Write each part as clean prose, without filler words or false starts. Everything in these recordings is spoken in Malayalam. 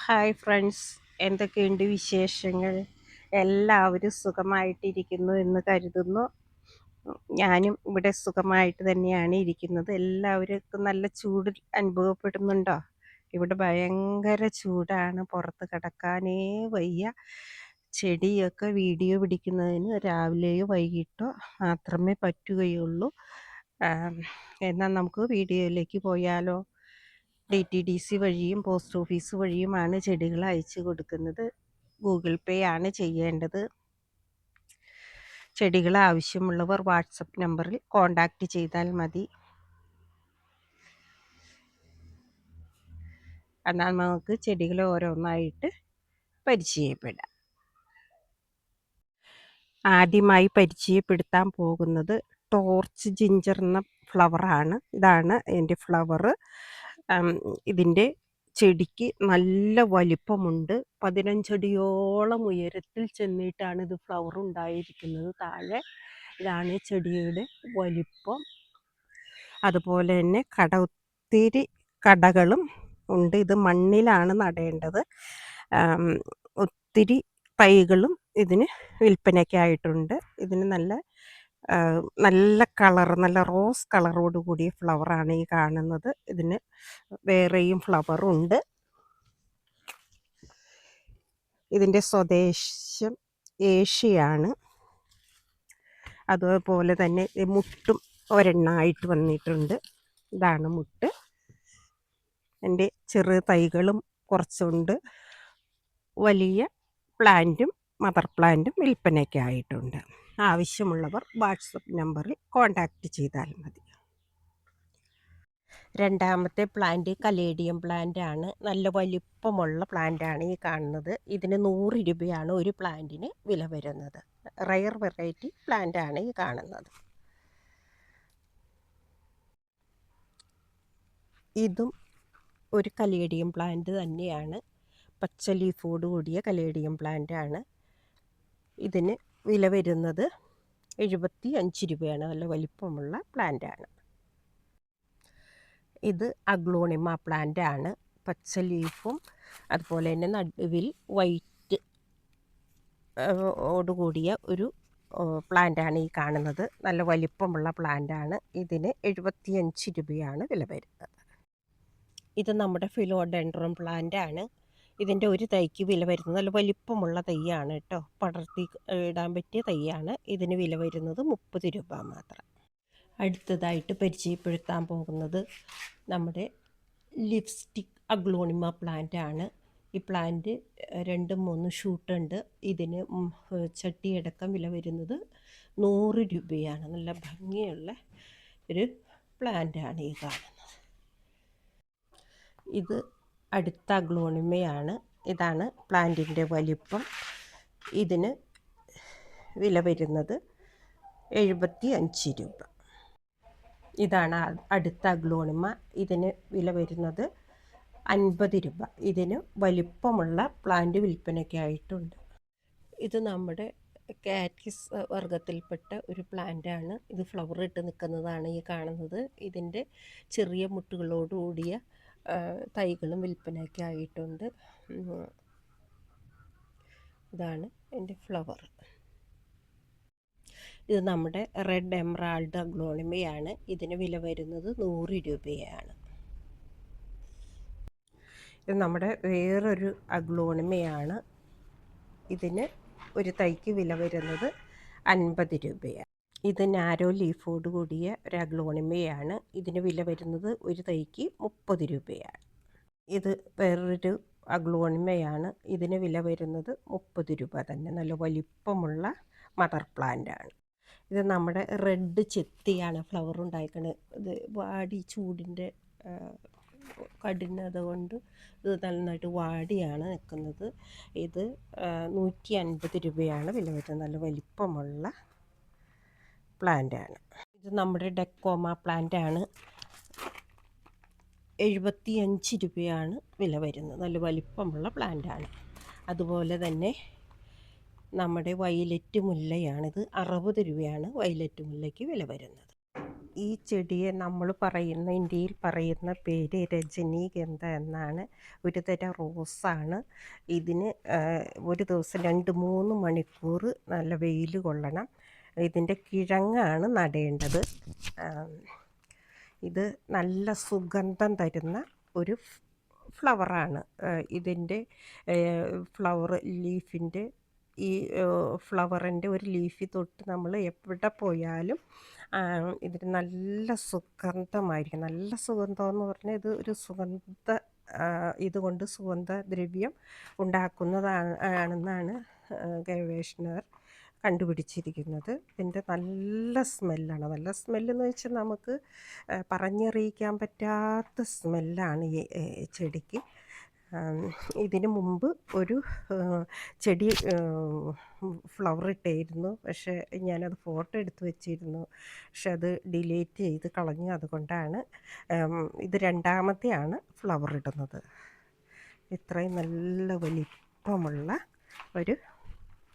ഹായ് ഫ്രണ്ട്സ്, എന്തൊക്കെയുണ്ട് വിശേഷങ്ങൾ? എല്ലാവരും സുഖമായിട്ടിരിക്കുന്നു എന്ന് കരുതുന്നു. ഞാനും ഇവിടെ സുഖമായിട്ട് തന്നെയാണ് ഇരിക്കുന്നത്. എല്ലാവർക്കും നല്ല ചൂട് അനുഭവപ്പെടുന്നുണ്ടോ? ഇവിടെ ഭയങ്കര ചൂടാണ്, പുറത്ത് കിടക്കാനേ വയ്യ. ചെടിയൊക്കെ വീഡിയോ പിടിക്കുന്നതിന് രാവിലെയോ വൈകിട്ടോ മാത്രമേ പറ്റുകയുള്ളൂ. എന്നാൽ നമുക്ക് വീഡിയോയിലേക്ക് പോയാലോ? DTDC വഴിയും പോസ്റ്റ് ഓഫീസ് വഴിയുമാണ് ചെടികൾ അയച്ചു കൊടുക്കുന്നത്. ഗൂഗിൾ പേ ആണ് ചെയ്യേണ്ടത്. ചെടികൾ ആവശ്യമുള്ളവർ വാട്സപ്പ് നമ്പറിൽ കോൺടാക്റ്റ് ചെയ്താൽ മതി. എന്നാൽ നമുക്ക് ചെടികൾ ഓരോന്നായിട്ട് പരിചയപ്പെടാം. ആദ്യമായി പരിചയപ്പെടുത്താൻ പോകുന്നത് ടോർച്ച് ജിഞ്ചർ എന്ന ഫ്ലവറാണ്. ഇതാണ് എൻ്റെ ഫ്ലവർ. ഇതിൻ്റെ ചെടിക്ക് നല്ല വലിപ്പമുണ്ട്. 15 അടിയോളം ഉയരത്തിൽ ചെന്നിട്ടാണ് ഇത് ഫ്ലവർ ഉണ്ടായിരിക്കുന്നത്. താഴെ ഇതാണ് ചെടിയുടെ വലിപ്പം. അതുപോലെ തന്നെ ഒത്തിരി കടകളും ഉണ്ട്. ഇത് മണ്ണിലാണ് നടേണ്ടത്. ഒത്തിരി തൈകളും ഇതിന് വിൽപ്പനയ്ക്കായിട്ടുണ്ട്. ഇതിന് നല്ല കളർ, നല്ല റോസ് കളറോട് കൂടിയ ഫ്ലവറാണ് ഈ കാണുന്നത്. ഇതിന് വേറെയും ഫ്ലവറുണ്ട്. ഇതിൻ്റെ സ്വദേശം ഏഷ്യയാണ്. അതുപോലെ തന്നെ മുട്ടും ഒരെണ്ണമായിട്ട് വന്നിട്ടുണ്ട്. ഇതാണ് മുട്ട്. എൻ്റെ ചെറു തൈകളും കുറച്ചുണ്ട്. വലിയ പ്ലാന്റും മദർ പ്ലാന്റും വിൽപ്പനയ്ക്കായിട്ടുണ്ട്. ആവശ്യമുള്ളവർ വാട്സപ്പ് നമ്പറിൽ കോൺടാക്റ്റ് ചെയ്താൽ മതി. രണ്ടാമത്തെ പ്ലാന്റ് കലേഡിയം പ്ലാന്റ് ആണ്. നല്ല വലിപ്പമുള്ള പ്ലാന്റാണ് ഈ കാണുന്നത്. ഇതിന് 100 രൂപയാണ് ഒരു പ്ലാന്റിന് വില വരുന്നത്. റയർ വെറൈറ്റി പ്ലാന്റ് ആണ് ഈ കാണുന്നത്. ഇതും ഒരു കലേഡിയം പ്ലാന്റ് തന്നെയാണ്. പച്ച ലീഫോട് കൂടിയ കലേഡിയം പ്ലാന്റ് ആണ്. ഇതിന് വില വരുന്നത് 75 രൂപയാണ്. നല്ല വലിപ്പമുള്ള പ്ലാന്റ് ആണ്. ഇത് അഗ്ലോണിമ പ്ലാന്റ് ആണ്. പച്ച ലീഫും അതുപോലെ തന്നെ നടുവിൽ വൈറ്റ് ഓടുകൂടിയ ഒരു പ്ലാന്റ് ആണ് ഈ കാണുന്നത്. നല്ല വലിപ്പമുള്ള പ്ലാന്റ് ആണ്. ഇതിന് 75 രൂപയാണ് വില വരുന്നത്. ഇത് നമ്മുടെ ഫിലോഡെൻഡ്രോൺ പ്ലാന്റ് ആണ്. ഇതിൻ്റെ ഒരു തൈക്ക് വില വരുന്നത്, നല്ല വലിപ്പമുള്ള തൈയാണ് കേട്ടോ, പടർത്തി ഇടാൻ പറ്റിയ തൈയാണ്. ഇതിന് വില വരുന്നത് 30 രൂപ മാത്രം. അടുത്തതായിട്ട് പരിചയപ്പെടുത്താൻ പോകുന്നത് നമ്മുടെ ലിപ്സ്റ്റിക് അഗ്ലോണിമ പ്ലാന്റ് ആണ്. ഈ പ്ലാന്റ് 2-3 ഷൂട്ടുണ്ട്. ഇതിന് ചട്ടിയടക്കം വില വരുന്നത് 100 രൂപയാണ്. നല്ല ഭംഗിയുള്ള ഒരു പ്ലാന്റ് ആണ് ഈ കാണുന്നത്. ഇത് അടുത്ത അഗ്ലോണിമയാണ്. ഇതാണ് പ്ലാന്റിൻ്റെ വലിപ്പം. ഇതിന് വില വരുന്നത് 75 രൂപ. ഇതാണ് അടുത്ത അഗ്ലോണിമ. ഇതിന് വില വരുന്നത് 50 രൂപ. ഇതിന് വലിപ്പമുള്ള പ്ലാന്റ് വിൽപ്പനയ്ക്കായിട്ടുണ്ട്. ഇത് നമ്മുടെ കാറ്റിസ് വർഗത്തിൽപ്പെട്ട ഒരു പ്ലാന്റ് ആണ്. ഇത് ഫ്ലവർ ഇട്ട് നിൽക്കുന്നതാണ് ഈ കാണുന്നത്. ഇതിൻ്റെ ചെറിയ മുട്ടുകളോടുകൂടിയ തൈകളും വിൽപ്പനയ്ക്കായിട്ടുണ്ട്. ഇതാണ് എൻ്റെ ഫ്ലവർ. ഇത് നമ്മുടെ റെഡ് എമറാൾഡ് അഗ്ലോണിമയാണ്. ഇതിന് വില വരുന്നത് 100 രൂപയാണ്. ഇത് നമ്മുടെ വേറൊരു അഗ്ലോണിമയാണ്. ഇതിന് ഒരു തൈക്ക് വില വരുന്നത് 50 രൂപയാണ്. ഇത് നാരോ ലീഫോട് കൂടിയ ഒരു അഗ്ലോണിമയാണ്. ഇതിന് വില വരുന്നത് ഒരു തൈക്ക് 30 രൂപയാണ്. ഇത് വേറൊരു അഗ്ലോണിമയാണ്. ഇതിന് വില വരുന്നത് 30 രൂപ തന്നെ. നല്ല വലിപ്പമുള്ള മദർ പ്ലാന്റ് ആണ്. ഇത് നമ്മുടെ റെഡ് ചെത്തിയാണ് ഫ്ലവർ ഉണ്ടായിരിക്കുന്നത്. ഇത് വാടി ചൂടിൻ്റെ കഠിനത കൊണ്ട് ഇത് നന്നായിട്ട് വാടിയാണ് നിൽക്കുന്നത്. ഇത് 150 രൂപയാണ് വില വരുന്നത്. നല്ല വലിപ്പമുള്ള പ്ലാന്റ് ആണ്. ഇത് നമ്മുടെ ഡെക്കോമ പ്ലാന്റ് ആണ്. 75 രൂപയാണ് വില വരുന്നത്. നല്ല വലിപ്പമുള്ള പ്ലാന്റ് ആണ്. അതുപോലെ തന്നെ നമ്മുടെ വയലറ്റ് മുല്ലയാണിത്. 60 രൂപയാണ് വയലറ്റ് മുല്ലയ്ക്ക് വില വരുന്നത്. ഈ ചെടിയെ നമ്മൾ പറയുന്ന ഇന്ത്യയിൽ പറയുന്ന പേര് രജനീഗന്ധ എന്നാണ്. ഒരു തരം റോസാണ്. ഇതിന് ഒരു ദിവസം 2-3 മണിക്കൂർ നല്ല വെയിൽ കൊള്ളണം. ഇതിൻ്റെ കിഴങ്ങാണ് നടേണ്ടത്. ഇത് നല്ല സുഗന്ധം തരുന്ന ഒരു ഫ്ലവറാണ്. ഇതിൻ്റെ ഫ്ലവർ ലീഫിൻ്റെ ഈ ഫ്ലവറിൻ്റെ ഒരു ലീഫിൽ തൊട്ട് നമ്മൾ എവിടെ പോയാലും ഇതിന് നല്ല സുഗന്ധമായിരിക്കും. നല്ല സുഗന്ധമെന്ന് പറഞ്ഞാൽ ഇത് ഒരു സുഗന്ധ ഇതുകൊണ്ട് സുഗന്ധദ്രവ്യം ഉണ്ടാക്കുന്നതാണ് ആണെന്നാണ് ഗവേഷകർ കണ്ടുപിടിച്ചിരിക്കുന്നത്. ഇതിൻ്റെ നല്ല സ്മെല്ലാണ്. നല്ല സ്മെല്ലെന്ന് വെച്ചാൽ നമുക്ക് പറഞ്ഞറിയിക്കാൻ പറ്റാത്ത സ്മെല്ലാണ് ഈ ചെടിക്ക്. ഇതിന് മുമ്പ് ഒരു ചെടി ഫ്ലവർ ഇട്ടായിരുന്നു. പക്ഷേ ഞാനത് ഫോട്ടോ എടുത്ത് വെച്ചിരുന്നു. പക്ഷെ അത് ഡിലീറ്റ് ചെയ്ത് കളഞ്ഞു. അതുകൊണ്ടാണ് ഇത് രണ്ടാമത്തെയാണ് ഫ്ലവർ ഇടുന്നത്. ഇത്രയും നല്ല വലിപ്പമുള്ള ഒരു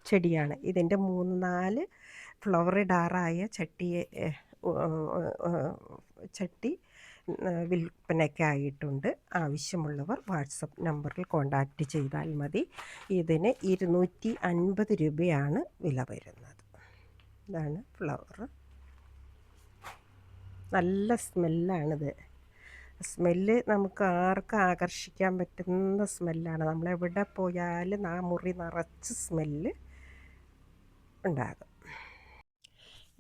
ചെടിയാണ്. ഇതിൻ്റെ 3-4 ഫ്ലവർ ഇടാറായ ചട്ടി വിൽപ്പനയ്ക്കായിട്ടുണ്ട്. ആവശ്യമുള്ളവർ വാട്സപ്പ് നമ്പറിൽ കോൺടാക്റ്റ് ചെയ്താൽ മതി. ഇതിന് 250 രൂപയാണ് വില വരുന്നത്. ഇതാണ് ഫ്ലവർ. നല്ല സ്മെല്ലാണിത്. സ്മെല്ല് നമുക്ക് ആർക്കും ആകർഷിക്കാൻ പറ്റുന്ന സ്മെല്ലാണ്. നമ്മളെവിടെ പോയാലും ആ മുറി നിറച്ച് സ്മെല്ല് ഉണ്ടാകും.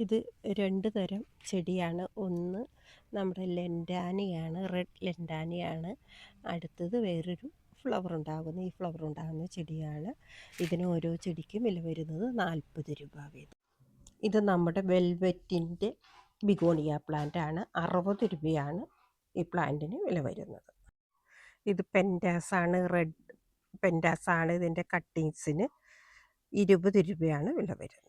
ഇത് 2 തരം ചെടിയാണ്. ഒന്ന് നമ്മുടെ ലെൻഡാനിയാണ്, റെഡ് ലെൻഡാനിയാണ്. അടുത്തത് വേറൊരു ഫ്ലവർ ഉണ്ടാകുന്ന ഈ ഫ്ലവർ ഉണ്ടാകുന്ന ചെടിയാണ്. ഇതിന് ഓരോ ചെടിക്കും വില വരുന്നത് 40 രൂപ വീതം. ഇത് നമ്മുടെ വെൽവെറ്റിൻ്റെ ബിഗോണിയ പ്ലാന്റാണ്. 60 രൂപയാണ് ഈ പ്ലാന്റിന് വില വരുന്നത്. ഇത് പെൻറ്റാസാണ്, റെഡ് പെൻറ്റാസാണ്. ഇതിൻ്റെ കട്ടിങ്സിന് 20 രൂപയാണ് വില വരുന്നത്.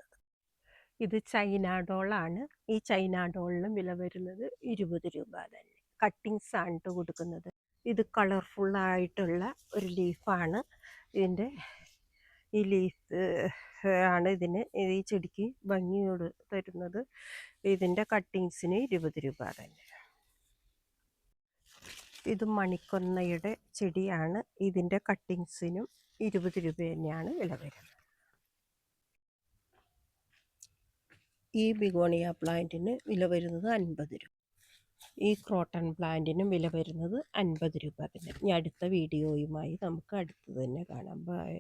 ഇത് ചൈന ഡോളാണ്. ഈ ചൈന ഡോളിനും വില വരുന്നത് 20 രൂപ തന്നെ. കട്ടിങ്സ് ആണ് കൊടുക്കുന്നത്. ഇത് കളർഫുള്ളായിട്ടുള്ള ഒരു ലീഫാണ്. ഇതിൻ്റെ ഈ ലീഫ് ആണ് ഇതിന് ഈ ചെടിക്ക് ഭംഗിയോട് തരുന്നത്. ഇതിൻ്റെ കട്ടിങ്സിന് 20 രൂപ തന്നെ. ഇത് മണിക്കൊന്നയുടെ ചെടിയാണ്. ഇതിൻ്റെ കട്ടിങ്സിനും 20 രൂപ തന്നെയാണ് വില വരുന്നത്. ഈ ബിഗോണിയ പ്ലാന്റിന് വില വരുന്നത് 50 രൂപ. ഈ ക്രോട്ടൺ പ്ലാന്റിനും വില വരുന്നത് 50 രൂപ തന്നെ. ഇനി അടുത്ത വീഡിയോയുമായി നമുക്ക് അടുത്ത് തന്നെ കാണാം. ബൈ.